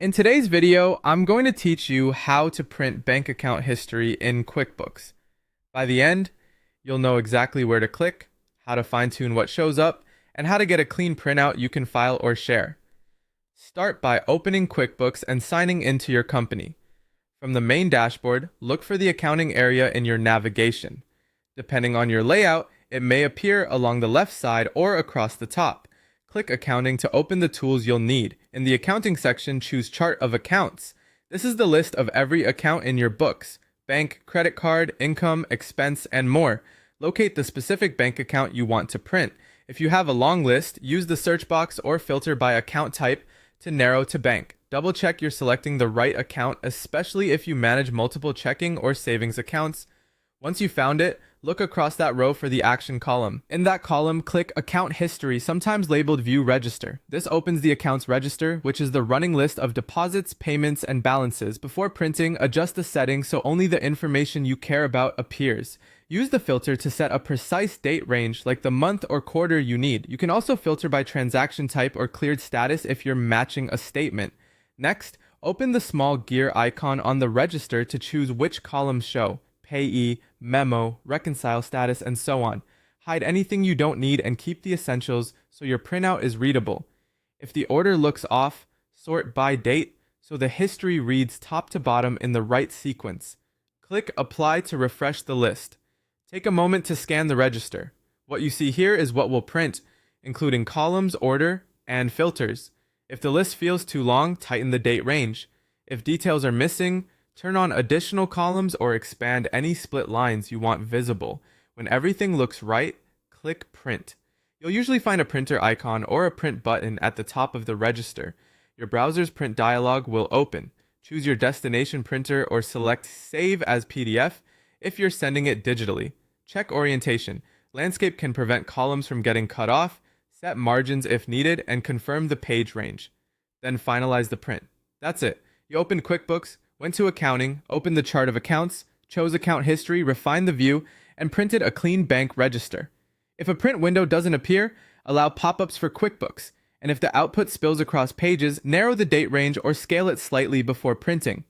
In today's video, I'm going to teach you how to print bank account history in QuickBooks. By the end, you'll know exactly where to click, how to fine-tune what shows up, and how to get a clean printout you can file or share. Start by opening QuickBooks and signing into your company. From the main dashboard, look for the accounting area in your navigation. Depending on your layout, it may appear along the left side or across the top. Click Accounting to open the tools you'll need. In the Accounting section, choose Chart of Accounts. This is the list of every account in your books: bank, credit card, income, expense, and more. Locate the specific bank account you want to print. If you have a long list, use the search box or filter by account type to narrow to bank. Double check you're selecting the right account, especially if you manage multiple checking or savings accounts. Once you found it, look across that row for the action column. In that column, click Account History, sometimes labeled View Register. This opens the account's register, which is the running list of deposits, payments, and balances. Before printing, adjust the settings so only the information you care about appears. Use the filter to set a precise date range, like the month or quarter you need. You can also filter by transaction type or cleared status if you're matching a statement. Next, open the small gear icon on the register to choose which columns show: payee, memo, reconcile status, and so on. Hide anything you don't need and keep the essentials so your printout is readable. If the order looks off, sort by date so the history reads top to bottom in the right sequence. Click Apply to refresh the list. Take a moment to scan the register. What you see here is what will print, including columns, order, and filters. If the list feels too long, tighten the date range. If details are missing, turn on additional columns or expand any split lines you want visible. When everything looks right, click Print. You'll usually find a printer icon or a print button at the top of the register. Your browser's print dialog will open. Choose your destination printer or select Save as PDF if you're sending it digitally. Check orientation. Landscape can prevent columns from getting cut off. Set margins if needed, and confirm the page range. Then finalize the print. That's it. You opened QuickBooks, went to Accounting, opened the Chart of Accounts, chose Account History, refined the view, and printed a clean bank register. If a print window doesn't appear, allow pop-ups for QuickBooks, and if the output spills across pages, narrow the date range or scale it slightly before printing.